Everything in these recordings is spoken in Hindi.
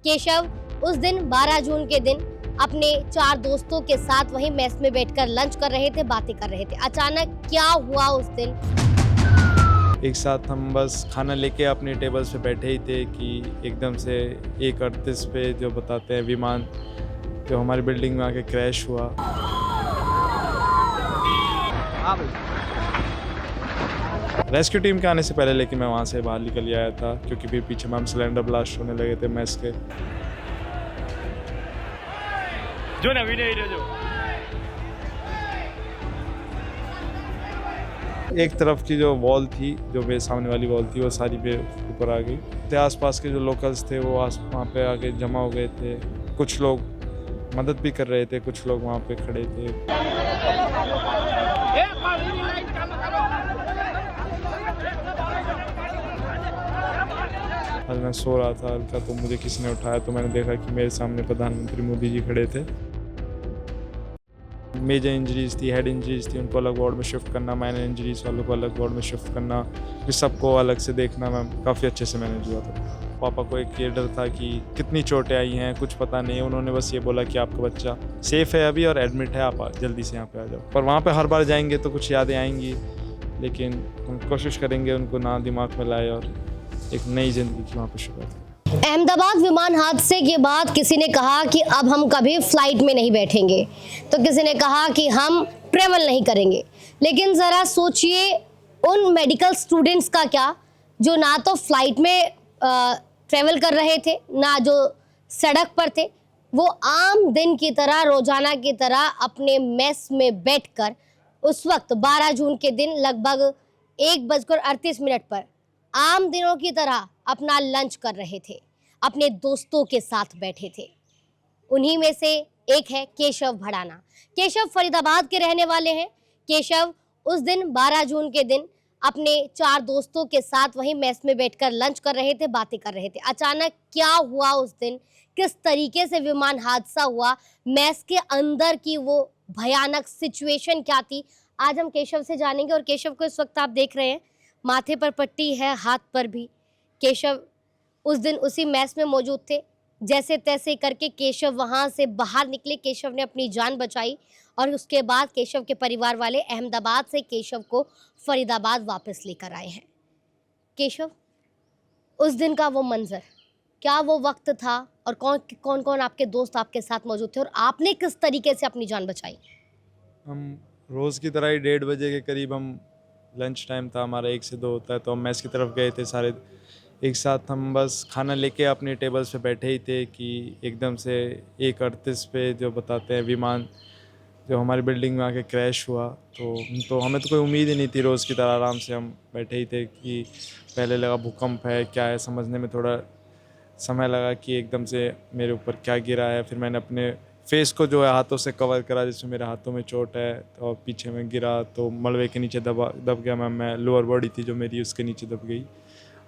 केशव उस दिन 12 जून के दिन अपने 4 दोस्तों के साथ वहीं मेस में बैठकर लंच कर रहे थे, बातें कर रहे थे। अचानक क्या हुआ उस दिन? एक साथ हम बस खाना लेके अपने टेबल्स पे बैठे ही थे कि एकदम से 1:38 पे जो बताते हैं विमान जो हमारी बिल्डिंग में आके क्रैश हुआ। रेस्क्यू टीम के आने से पहले लेकिन मैं वहाँ से बाहर निकल आया था क्योंकि फिर पीछे मैम सिलेंडर ब्लास्ट होने लगे थे मेस के। जो ना वीडियो जो एक तरफ की जो वॉल थी, जो मेरे सामने वाली वॉल थी, वो सारी पे ऊपर आ गई। तो आसपास के जो लोकल्स थे वो वहाँ पे आके जमा हो गए थे। कुछ लोग मदद भी कर रहे थे, कुछ लोग वहाँ पे खड़े थे। आज मैं सो रहा था हल्का, तो मुझे किसी ने उठाया तो मैंने देखा कि मेरे सामने प्रधानमंत्री मोदी जी खड़े थे। मेजर इंजरीज थी, हेड इंजरीज थी, उनको अलग वार्ड में शिफ्ट करना, माइनर इंजरीज वालों को अलग वार्ड में शिफ्ट करना, फिर सबको अलग से देखना। मैं काफ़ी अच्छे से मैनेज हुआ था। पापा को एक ये डर था कि कितनी चोटें आई हैं, कुछ पता नहीं। उन्होंने बस ये बोला कि आपका बच्चा सेफ़ है अभी और एडमिट है, आप जल्दी से यहाँ पे आ जाओ। पर वहाँ पे हर बार जाएंगे तो कुछ यादें आएंगी, लेकिन हम कोशिश करेंगे उनको ना दिमाग में लाए और एक नई ज़िंदगी की वहाँ पर शुरुआत। अहमदाबाद विमान हादसे के बाद किसी ने कहा कि अब हम कभी फ्लाइट में नहीं बैठेंगे, तो किसी ने कहा कि हम ट्रेवल नहीं करेंगे। लेकिन ज़रा सोचिए उन मेडिकल स्टूडेंट्स का क्या, जो ना तो फ्लाइट में ट्रेवल कर रहे थे, ना जो सड़क पर थे। वो आम दिन की तरह, रोजाना की तरह अपने मेस में बैठकर उस वक्त 12 जून के दिन लगभग 1:38 पर आम दिनों की तरह अपना लंच कर रहे थे, अपने दोस्तों के साथ बैठे थे। उन्हीं में से एक है केशव भड़ाना। केशव फरीदाबाद के रहने वाले हैं। केशव उस दिन 12 जून के दिन अपने 4 दोस्तों के साथ वहीं मेस में बैठकर लंच कर रहे थे, बातें कर रहे थे। अचानक क्या हुआ उस दिन, किस तरीके से विमान हादसा हुआ, मेस के अंदर की वो भयानक सिचुएशन क्या थी, आज हम केशव से जानेंगे। और केशव को इस वक्त आप देख रहे हैं, माथे पर पट्टी है, हाथ पर भी। केशव उस दिन उसी मेस में मौजूद थे। जैसे तैसे करके केशव वहां से बाहर निकले, केशव ने अपनी जान बचाई और उसके बाद केशव के परिवार वाले अहमदाबाद से केशव को फरीदाबाद वापस लेकर आए हैं। केशव, उस दिन का वो मंजर, क्या वो वक्त था और कौन कौन आपके दोस्त आपके साथ मौजूद थे और आपने किस तरीके से अपनी जान बचाई? हम रोज़ की तरह ही 1:30 बजे के करीब, हम लंच टाइम था हमारा 1 से 2 होता है, तो हम मेस की तरफ गए थे सारे एक साथ। हम बस खाना लेके अपने टेबल्स पे बैठे ही थे कि एकदम से 1:38 पे जो बताते हैं विमान जो हमारी बिल्डिंग में आके क्रैश हुआ। तो हमें तो कोई उम्मीद ही नहीं थी। रोज़ की तरह आराम से हम बैठे ही थे कि पहले लगा भूकंप है, क्या है, समझने में थोड़ा समय लगा कि एकदम से मेरे ऊपर क्या गिरा है। फिर मैंने अपने फेस को जो है हाथों से कवर करा, जिसमें मेरे हाथों में चोट है, और पीछे में गिरा तो मलबे के नीचे दब गया। मैं लोअर बॉडी थी जो मेरी, उसके नीचे दब गई।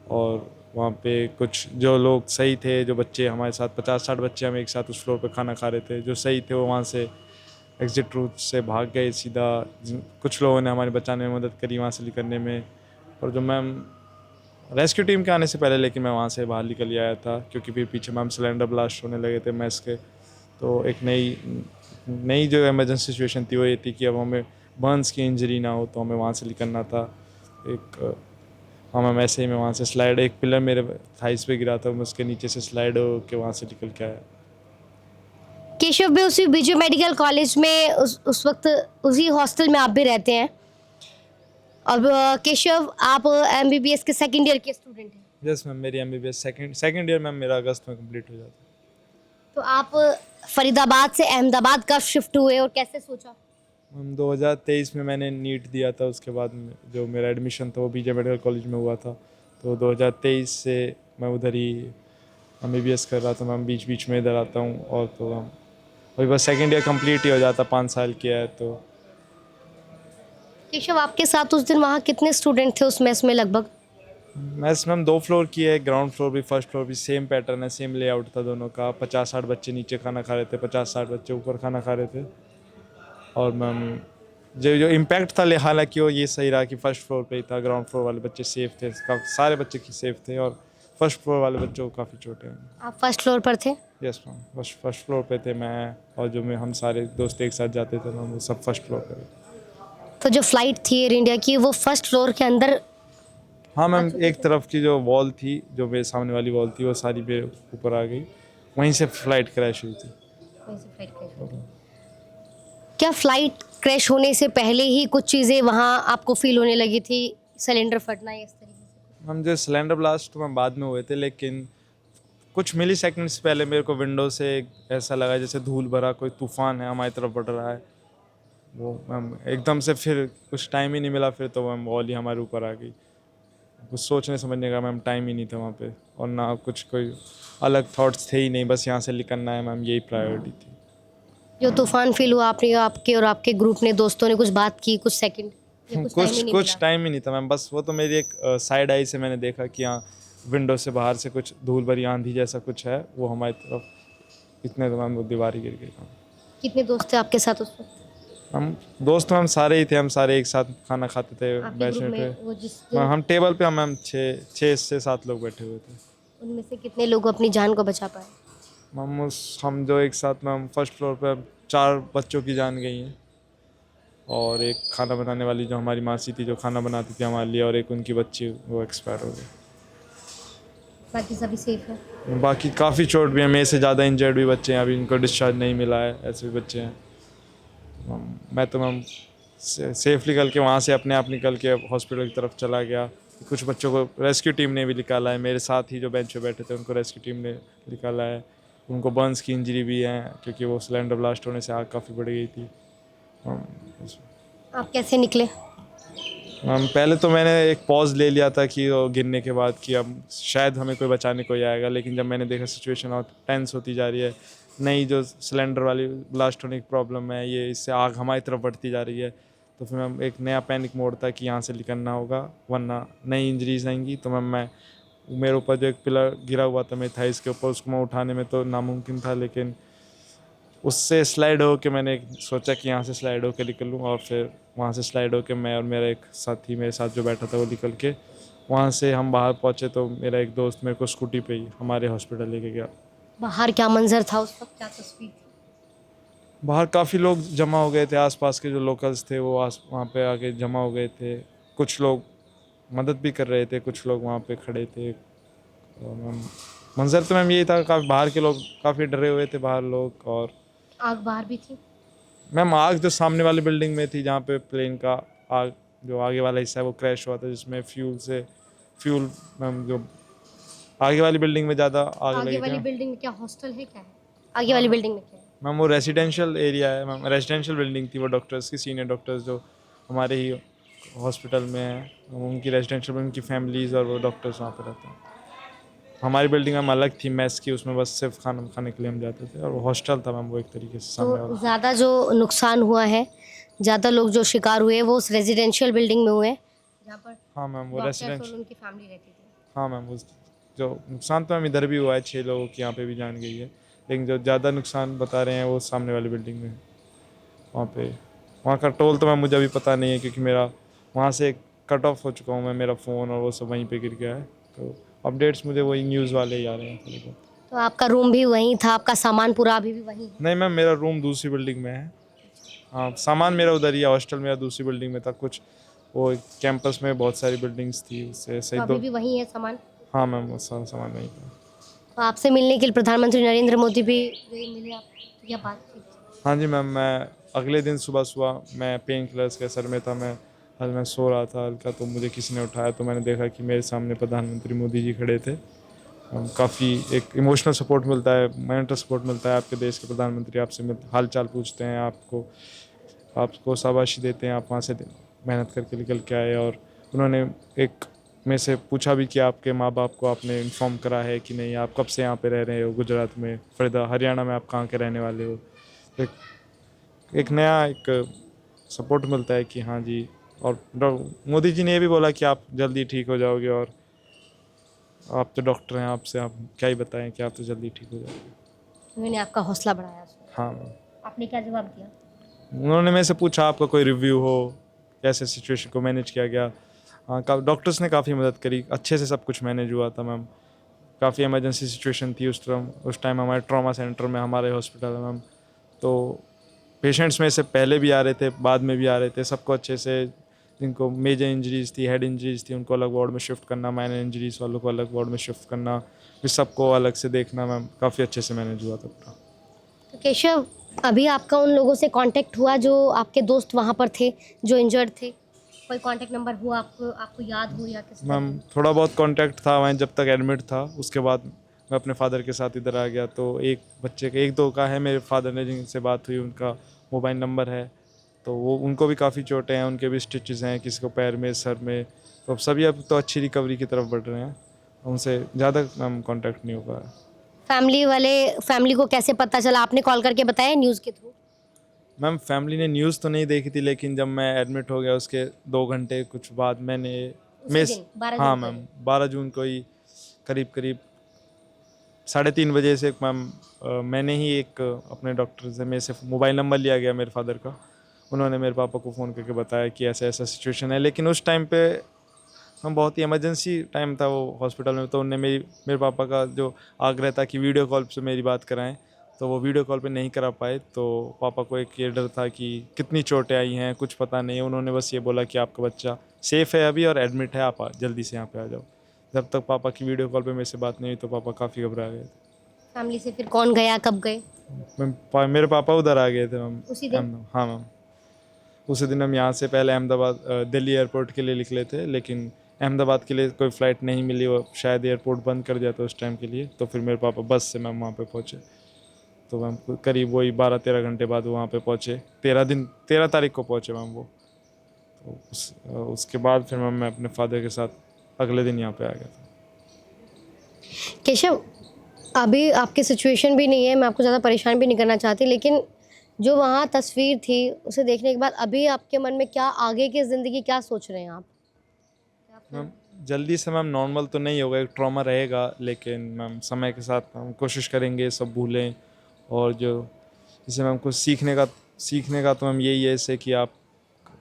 और वहाँ पे कुछ जो लोग सही थे, जो बच्चे हमारे साथ 50-60 बच्चे हम एक साथ उस फ्लोर पे खाना खा रहे थे, जो सही थे वो वहाँ से एग्जिट रूट से भाग गए सीधा। कुछ लोगों ने हमारे बचाने में मदद करी वहाँ से निकलने में। और जो मैम रेस्क्यू टीम के आने से पहले लेकिन मैं वहाँ से बाहर निकल आया था क्योंकि फिर पीछे मैम सिलेंडर ब्लास्ट होने लगे थे मेस के। तो एक नई जो इमरजेंसी सिचुएशन थी वो ये थी कि अब हमें बर्न्स की इंजरी ना हो, तो हमें वहाँ से निकलना था। मैं वैसे ही मैं वहाँ से स्लाइड, एक पिलर मेरे थाइस पे गिरा था, मैं उसके नीचे से स्लाइड होकर वहाँ से निकल के आया। केशव भी उसी बीजे मेडिकल कॉलेज में उस वक्त उसी हॉस्टल में आप भी रहते हैं। अब केशव, आप एमबीबीएस के सेकंड ईयर के स्टूडेंट हैं। यस मैम, मेरी एमबीबीएस सेकंड ईयर मैम मेरा अगस्त में कंप्लीट हो जाता है। तो आप फरीदाबाद से अहमदाबाद कब शिफ्ट हुए और कैसे सोचा? 2023 में मैंने नीट दिया था, उसके बाद जो मेरा एडमिशन था वो बीजे मेडिकल कॉलेज में हुआ था। तो 2023 से मैं उधर ही एमबीबीएस कर रहा था। मैं बीच बीच में इधर आता हूँ। और तो हम अभी बस सेकंड ईयर कंप्लीट ही हो जाता, 5 साल किया है। तो केशव, आपके साथ उस दिन वहाँ कितने स्टूडेंट थे उस मेस में? लगभग मेस में हम 2 फ्लोर की है, ग्राउंड फ्लोर भी फर्स्ट फ्लोर भी सेम पैटर्न है, सेम लेआउट था दोनों का। 50-60 बच्चे नीचे खाना खा रहे थे, 50-60 बच्चे ऊपर खाना खा रहे थे। और मैम जो इम्पैक्ट था, हालांकि वो ये सही रहा कि फर्स्ट फ्लोर पे ही था, ग्राउंड फ्लोर वाले बच्चे सेफ़ थे, सारे बच्चे की सेफ़ थे। और फर्स्ट फ्लोर वाले बच्चों को काफ़ी चोटें हैं। आप फर्स्ट फ्लोर पर थे? यस मैम, फर्स्ट फ्लोर पे थे मैं और जो मैं हम सारे दोस्त एक साथ जाते थे मैम, वो सब फर्स्ट फ्लोर पे थे। तो जो फ्लाइट थी एयर इंडिया की वो फर्स्ट फ्लोर के अंदर? हाँ मैम, एक तरफ की जो वॉल थी, जो मेरे सामने वाली वॉल थी, वो सारी मेरे ऊपर आ गई, वहीं से फ्लाइट क्रैश हुई थी। क्या फ्लाइट क्रैश होने से पहले ही कुछ चीज़ें वहाँ आपको फील होने लगी थी, सिलेंडर फटना या इस तरीके से? हम जो सिलेंडर ब्लास्ट तो मैं बाद में हुए थे, लेकिन कुछ मिली सेकेंड्स पहले मेरे को विंडो से ऐसा लगा जैसे धूल भरा कोई तूफान है हमारी तरफ बढ़ रहा है। वो मैम एकदम से फिर कुछ टाइम ही नहीं मिला, फिर तो मैम वॉल ही हमारे ऊपर आ गई। कुछ सोचने समझने का मैम टाइम ही नहीं था वहाँ पे, और ना कुछ कोई अलग थॉट्स थे ही नहीं, बस यहाँ से निकलना है मैम, यही प्रायोरिटी थी। जो तूफान फील हुआ आपने, आपके और आपके ग्रुप ने, दोस्तों ने कुछ बात की, कुछ सेकंड या कुछ टाइम ही नहीं था मैम, बस वो तो मेरी एक साइड आई से मैंने देखा कि हाँ विंडो से बाहर से कुछ धूल भरी आंधी जैसा कुछ है, वो हमारी तरफ, इतने तो मैम वो दीवार ही गिर गई। कितने दोस्त थे आपके साथ उस वक्त? हम दोस्त हम सारे ही थे, हम सारे एक साथ खाना खाते थे, आपके बैठे ग्रुप थे। में वो जिस हम टेबल पे हम 6 से 7 लोग बैठे हुए थे। उनमें से कितने लोग अपनी जान को बचा पाए? हम जो एक साथ में हम फर्स्ट फ्लोर पे 4 बच्चों की जान गई हैं, और एक खाना बनाने वाली जो हमारी मासी थी, जो खाना बनाती थी हमारे लिए, और एक उनकी बच्ची, वो एक्सपायर हो गई। बाकी सभी सेफ है? बाकी काफ़ी चोट भी है, मेरे से ज़्यादा इंजर्ड भी बच्चे हैं, अभी इनको डिस्चार्ज नहीं मिला है, ऐसे भी बच्चे हैं। मैं तो मैम सेफ निकल के वहाँ से अपने आप निकल के हॉस्पिटल की तरफ चला गया। कुछ बच्चों को रेस्क्यू टीम ने भी निकाला है, मेरे साथ ही जो बेंच पे बैठे थे उनको रेस्क्यू टीम ने निकाला है। उनको बर्न्स की इंजरी भी है, क्योंकि वो सिलेंडर ब्लास्ट होने से आग काफ़ी बढ़ गई थी। आप कैसे निकले? पहले तो मैंने एक पॉज ले लिया था कि वो गिरने के बाद कि अब शायद हमें कोई बचाने को ही आएगा, लेकिन जब मैंने देखा सिचुएशन और टेंस होती जा रही है, नई जो सिलेंडर वाली ब्लास्ट होने की प्रॉब्लम है, ये इससे आग हमारी तरफ बढ़ती जा रही है, तो फिर मैम एक नया पैनिक मोड था कि यहाँ से निकलना होगा वरना नई इंजरीज आएंगी। तो मैम मेरे ऊपर जो एक पिलर गिरा हुआ था मेरे थाइस के ऊपर, उसको मैं उठाने में तो नामुमकिन था, लेकिन उससे स्लाइड हो के मैंने सोचा कि यहाँ से स्लाइड होकर निकलूँ, और फिर वहाँ से स्लाइड होकर मैं और मेरा एक साथी मेरे साथ जो बैठा था वो निकल के वहाँ से हम बाहर पहुँचे। तो मेरा एक दोस्त मेरे को स्कूटी पे ही हमारे हॉस्पिटल लेके गया। बाहर क्या मंजर था उस वक्त, क्या तस्वीर थी? बाहर काफ़ी लोग जमा हो गए थे, आसपास के जो लोकल्स थे वो वहाँ पे आके जमा हो गए थे। कुछ लोग मदद भी कर रहे थे, कुछ लोग वहाँ पे खड़े थे। मंजर तो मैम यही था, काफ़ी बाहर के लोग काफ़ी डरे हुए थे बाहर लोग। और आग बाहर भी थी? मैम आग जो सामने वाली बिल्डिंग में थी, जहाँ पे प्लेन का आग जो आगे वाला हिस्सा है वो क्रैश हुआ था, जिसमें फ्यूल मैम जो आगे वाली बिल्डिंग में ज़्यादा आग लगी आगे वाली थी। बिल्डिंग में क्या हॉस्टल है, क्या है आगे वाली बिल्डिंग में, क्या है? मैम वो रेजिडेंशियल एरिया है मैम, रेजिडेंशियल बिल्डिंग थी वो, डॉक्टर्स की, सीनियर डॉक्टर्स जो हमारे ही हॉस्पिटल में हैं, उनकी रेजिडेंशियल, उनकी फैमिलीज़ और वो डॉक्टर्स वहाँ पर रहते हैं। हमारी बिल्डिंग में अलग थी, मेस की, उसमें बस सिर्फ खाना खाने के लिए हम जाते थे, और वो हॉस्टल था मैम वो एक तरीके से सामने तो वाला। ज़्यादा जो नुकसान हुआ है, ज़्यादा लोग जो शिकार हुए वो उस रेजिडेंशियल बिल्डिंग में हुए जहाँ पर हाँ मैम वो डॉक्टर्स और रेजिडेंशियल, उनकी फैमिली रहती थी। हाँ मैम वो जो नुकसान तो मैम इधर भी हुआ है, 6 लोगों की यहाँ पे भी जान गई है, लेकिन जो ज़्यादा नुकसान बता रहे हैं वो सामने वाली बिल्डिंग में वहाँ पे। वहाँ का टोल तो मैम मुझे अभी पता नहीं है, क्योंकि मेरा वहाँ से कट ऑफ हो चुका हूँ मैं, मेरा फ़ोन और वो सब वहीं पे गिर गया है। तो अपडेट्स मुझे वही न्यूज़ वाले ही आ रहे हैं थोड़े बहुत। तो आपका रूम भी वहीं था, आपका सामान पूरा अभी भी वहीं है? नहीं मैम, मेरा रूम दूसरी बिल्डिंग में है। हाँ, सामान मेरा उधर ही है, हॉस्टल मेरा दूसरी बिल्डिंग में था। कुछ वो कैंपस में बहुत सारी बिल्डिंग्स थी, उससे तो सही अभी दो। भी वहीं है सामान? हाँ मैम, वो सारा सामान नहीं था। तो आपसे मिलने के लिए प्रधानमंत्री नरेंद्र मोदी भी मिले, आप तो क्या बात थी? हाँ जी मैम, मैं अगले दिन सुबह मैं पेन किलर्स के असर में था, मैं सो रहा था हल्का, तो मुझे किसी ने उठाया, तो मैंने देखा कि मेरे सामने प्रधानमंत्री मोदी जी खड़े थे। काफ़ी एक इमोशनल सपोर्ट मिलता है, मेंटल सपोर्ट मिलता है, आपके देश के प्रधानमंत्री आपसे हाल चाल पूछते हैं, आपको शाबाशी देते हैं, आप वहाँ से मेहनत करके निकल के आए। और उन्होंने एक में से पूछा भी कि आपके माँ बाप को आपने इन्फॉर्म करा है कि नहीं, आप कब से यहाँ पे रह रहे हो, गुजरात में, हरियाणा में आप कहाँ के रहने वाले हो। एक नया एक सपोर्ट मिलता है कि हाँ जी। और मोदी जी ने ये भी बोला कि आप जल्दी ठीक हो जाओगे, और आप तो डॉक्टर हैं, आपसे आप क्या ही बताएं कि आप तो जल्दी ठीक हो जाओगे। उन्होंने आपका हौसला बढ़ाया? हाँ, आपने क्या जवाब दिया? उन्होंने मेरे से पूछा आपका कोई रिव्यू हो, कैसे सिचुएशन को मैनेज किया गया। हाँ, डॉक्टर्स ने काफ़ी मदद करी, अच्छे से सब कुछ मैनेज हुआ था मैम। काफ़ी इमरजेंसी सिचुएशन थी उस टाइम हमारे ट्रॉमा सेंटर में, हमारे हॉस्पिटल में मैम। तो पेशेंट्स में से पहले भी आ रहे थे, बाद में भी आ रहे थे, सबको अच्छे से, जिनको मेजर इंजरीज थी, हेड इंजरीज थी, उनको अलग वार्ड में शिफ्ट करना, माइनर इंजरीज वालों को अलग वार्ड में शिफ्ट करना, फिर सबको अलग से देखना मैम, काफ़ी अच्छे से मैनेज हुआ था पूरा। तो केशव, अभी आपका उन लोगों से कांटेक्ट हुआ जो आपके दोस्त वहाँ पर थे, जो इंजर्ड थे? कोई कांटेक्ट नंबर हुआ आपको याद हो या किसी? मैम थोड़ा बहुत कांटेक्ट था वहाँ जब तक एडमिट था, उसके बाद मैं अपने फादर के साथ इधर आ गया। तो एक बच्चे का, एक दो का है, मेरे फादर ने जिनसे बात हुई उनका मोबाइल नंबर है, तो वो उनको भी काफ़ी चोटें हैं, उनके भी स्टिचेस हैं, किसी को पैर में, सर में, तो अब सभी अब तो अच्छी रिकवरी की तरफ बढ़ रहे हैं। उनसे ज़्यादा मैम कांटेक्ट नहीं हो पाया। फैमिली को कैसे पता चला? आपने कॉल करके बताया न्यूज़ के थ्रू? मैम फैमिली ने न्यूज़ तो नहीं देखी थी, लेकिन जब मैं एडमिट हो गया उसके 2 घंटे कुछ बाद मैंने उसी दिन, 12 हाँ जून को मैम 12 जून को ही करीब करीब 3:30 बजे से मैम मैंने ही एक अपने डॉक्टर से मेरे से मोबाइल नंबर लिया गया मेरे फादर का। उन्होंने मेरे पापा को फ़ोन करके बताया कि ऐसा ऐसा सिचुएशन है, लेकिन उस टाइम पे हम बहुत ही इमरजेंसी टाइम था वो हॉस्पिटल में, तो उनने मेरे पापा का जो आग्रह था कि वीडियो कॉल से मेरी बात कराएं, तो वो वीडियो कॉल पे नहीं करा पाए। तो पापा को एक ये डर था कि कितनी चोटें आई हैं, कुछ पता नहीं है। उन्होंने बस ये बोला कि आपका बच्चा सेफ़ है अभी और एडमिट है, आप जल्दी से यहाँ पे आ जाओ। जब तक पापा की वीडियो कॉल पे मेरे से बात नहीं हुई तो पापा काफ़ी घबरा गए थे। फैमिली से फिर कौन गया, कब गए? मेरे पापा उधर आ गए थे मैम उसी दिन? हाँ मैम, उसी दिन हम यहाँ से पहले अहमदाबाद दिल्ली एयरपोर्ट के लिए निकले थे, लेकिन अहमदाबाद के लिए कोई फ़्लाइट नहीं मिली, वो शायद एयरपोर्ट बंद कर दिया था उस टाइम के लिए। तो फिर मेरे पापा बस से मैम वहाँ पे पहुँचे, तो मैम करीब वही 12-13 घंटे बाद वहाँ पे पहुँचे। 13 तारीख को पहुँचे मैम वो। तो उसके बाद फिर मैम मैं अपने फादर के साथ अगले दिन यहाँ पे आ गया था। केशव, अभी आपकी सिचुएशन भी नहीं है, मैं आपको ज़्यादा परेशान भी नहीं करना चाहती, लेकिन जो वहाँ तस्वीर थी उसे देखने के बाद अभी आपके मन में क्या, आगे की ज़िंदगी क्या सोच रहे हैं आप? मैम जल्दी से मैम नॉर्मल तो नहीं होगा, एक ट्रॉमा रहेगा, लेकिन मैम समय के साथ हम कोशिश करेंगे सब भूलें। और जो जैसे मैम कुछ सीखने का तो मैम यही है इससे कि आप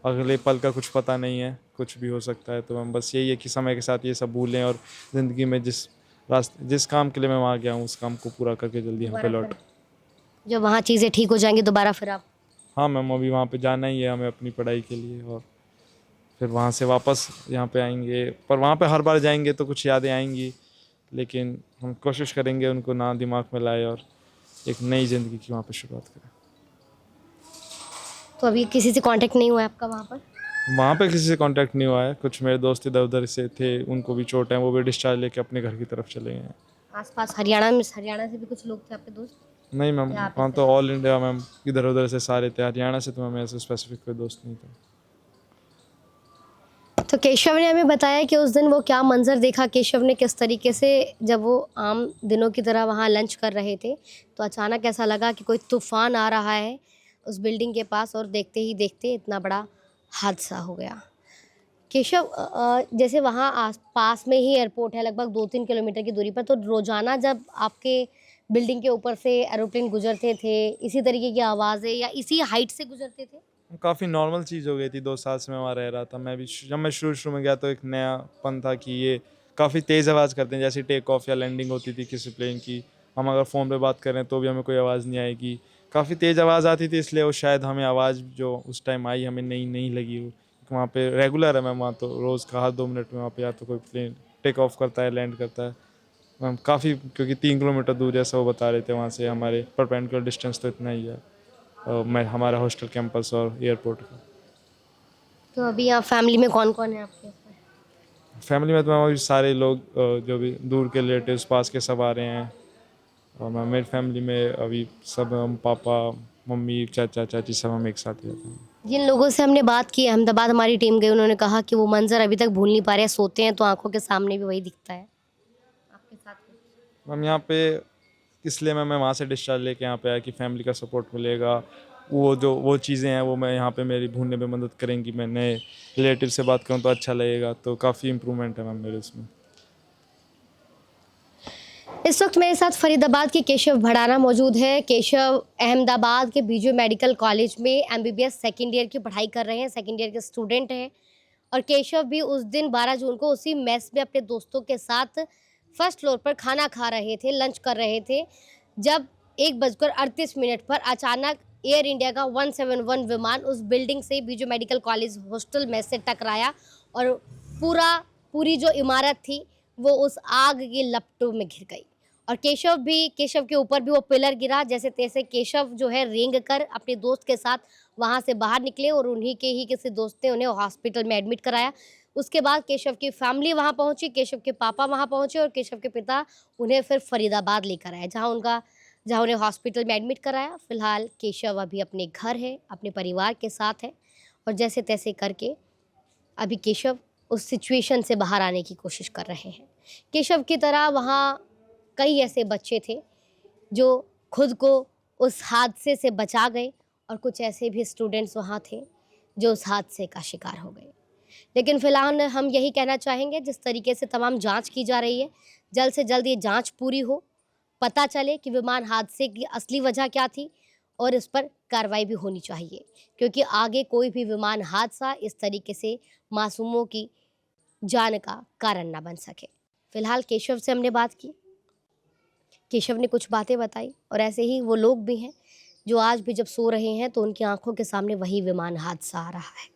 अगले पल का कुछ पता नहीं है, कुछ भी हो सकता है। तो मैम बस यही है कि समय के साथ ये सब भूलें और ज़िंदगी में जिस काम के लिए मैं वहाँ गया हूँ उस काम को पूरा करके जल्दी यहाँ पे लौट। जब वहाँ चीज़ें ठीक हो जाएंगी दोबारा फिर आप? हाँ मैम, अभी वहाँ पे जाना ही है हमें अपनी पढ़ाई के लिए, और फिर वहाँ से वापस यहाँ पे आएंगे। पर वहाँ पे हर बार जाएंगे तो कुछ यादें आएंगी, लेकिन हम कोशिश करेंगे उनको ना दिमाग में लाए और एक नई ज़िंदगी की वहाँ पे शुरुआत करें। तो अभी किसी से कांटेक्ट नहीं हुआ है आपका वहाँ पर? वहाँ पे किसी से कांटेक्ट नहीं हुआ है। कुछ मेरे दोस्त इधर उधर से थे, उनको भी चोट है, वो भी डिस्चार्ज लेके अपने घर की तरफ चले गए हैं। आसपास हरियाणा से भी कुछ लोग थे आपके दोस्त? नहीं मैम, वहाँ तो ऑल इंडिया मैम, इधर उधर से सारे थे। हरियाणा से तो मैम ऐसे स्पेसिफिक कोई दोस्त नहीं था। तो केशव ने हमें बताया कि उस दिन वो क्या मंजर देखा, केशव ने किस तरीके से, जब वो आम दिनों की तरह वहाँ लंच कर रहे थे तो अचानक ऐसा लगा कि कोई तूफान आ रहा है उस बिल्डिंग के पास, और देखते ही देखते इतना बड़ा हादसा हो गया। केशव, जैसे वहाँ आस पास में ही एयरपोर्ट है, लगभग 2-3 किलोमीटर की दूरी पर, तो रोज़ाना जब आपके बिल्डिंग के ऊपर से एरोप्लेन गुजरते थे, इसी तरीके की आवाज़ें या इसी हाइट से गुजरते थे? काफ़ी नॉर्मल चीज़ हो गई थी। 2 साल से मैं वहाँ रह रहा था। मैं भी जब मैं शुरू में गया तो एक नयापन था कि ये काफ़ी तेज़ आवाज़ करते हैं, जैसे टेक ऑफ या लैंडिंग होती थी किसी प्लेन की। हम अगर फ़ोन पे बात करें तो भी हमें कोई आवाज़ नहीं आएगी, काफ़ी तेज़ आवाज़ आती थी, इसलिए वो शायद हमें आवाज़ जो उस टाइम आई हमें नहीं लगी हो। वहाँ पे रेगुलर है मैम, वहाँ तो रोज़ का हर 2 मिनट में वहाँ पे या तो कोई प्लेन टेक ऑफ करता है, लैंड करता है मैम। काफ़ी, क्योंकि 3 किलोमीटर दूर जैसा वो बता रहे थे वहाँ से हमारे परपेंडिकुलर डिस्टेंस तो इतना ही है मैं हमारा हॉस्टल कैंपस और एयरपोर्ट का। तो अभी आप फैमिली में कौन कौन है आपके? फैमिली में तो मैम अभी सारे लोग जो भी दूर के रिलेटिव्स पास के सब आ रहे हैं। और मैम मेरी फैमिली में अभी सब हम पापा मम्मी चाचा चाची सब हम एक साथ ही रहते हैं। जिन लोगों से हमने बात की, अहमदाबाद हमारी टीम गई, उन्होंने कहा कि वो मंजर अभी तक भूल नहीं पा रहे हैं, सोते हैं तो आंखों के सामने भी वही दिखता है। आपके साथ मैम यहाँ पे इसलिए मैं वहाँ से डिस्चार्ज लेके यहाँ पे आया कि फैमिली का सपोर्ट मिलेगा। वो चीज़ें हैं वो मैं यहाँ पे मेरी भूलने में मदद करेंगी। मैं नए रिलेटिव से बात करूँ तो अच्छा लगेगा, तो काफ़ी इम्प्रूवमेंट है मैम मेरे इसमें। इस वक्त मेरे साथ फरीदाबाद के केशव भड़ाना मौजूद है। केशव अहमदाबाद के बीजू मेडिकल कॉलेज में एमबीबीएस सेकेंड ईयर की पढ़ाई कर रहे हैं, सेकेंड ईयर के स्टूडेंट हैं। और केशव भी उस दिन 12 जून को उसी मेस में अपने दोस्तों के साथ फर्स्ट फ्लोर पर खाना खा रहे थे, लंच कर रहे थे, जब 1:38 पर अचानक एयर इंडिया का 171 विमान उस बिल्डिंग से बीजू मेडिकल कॉलेज हॉस्टल में से टकराया और पूरी जो इमारत थी वो उस आग की लपटों में घिर गई। और केशव के ऊपर भी वो पिलर गिरा। जैसे तैसे केशव जो है रेंग कर अपने दोस्त के साथ वहाँ से बाहर निकले और उन्हीं के ही किसी दोस्त ने उन्हें हॉस्पिटल में एडमिट कराया। उसके बाद केशव की फैमिली वहाँ पहुँची, केशव के पापा वहाँ पहुँचे और केशव के पिता उन्हें फिर फरीदाबाद लेकर आए, जहाँ उन्हें हॉस्पिटल में एडमिट कराया। फिलहाल केशव अभी अपने घर है, अपने परिवार के साथ है और जैसे तैसे करके अभी केशव उस सिचुएशन से बाहर आने की कोशिश कर रहे हैं। केशव की तरह वहाँ कई ऐसे बच्चे थे जो खुद को उस हादसे से बचा गए और कुछ ऐसे भी स्टूडेंट्स वहाँ थे जो उस हादसे का शिकार हो गए। लेकिन फ़िलहाल हम यही कहना चाहेंगे, जिस तरीके से तमाम जांच की जा रही है, जल्द से जल्द ये जांच पूरी हो, पता चले कि विमान हादसे की असली वजह क्या थी और इस पर कार्रवाई भी होनी चाहिए, क्योंकि आगे कोई भी विमान हादसा इस तरीके से मासूमों की जान का कारण ना बन सके। फ़िलहाल केशव से हमने बात की, केशव ने कुछ बातें बताई और ऐसे ही वो लोग भी हैं जो आज भी जब सो रहे हैं तो उनकी आंखों के सामने वही विमान हादसा आ रहा है।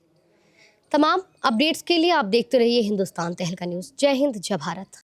तमाम अपडेट्स के लिए आप देखते रहिए हिंदुस्तान तहलका न्यूज़। जय हिंद, जय भारत।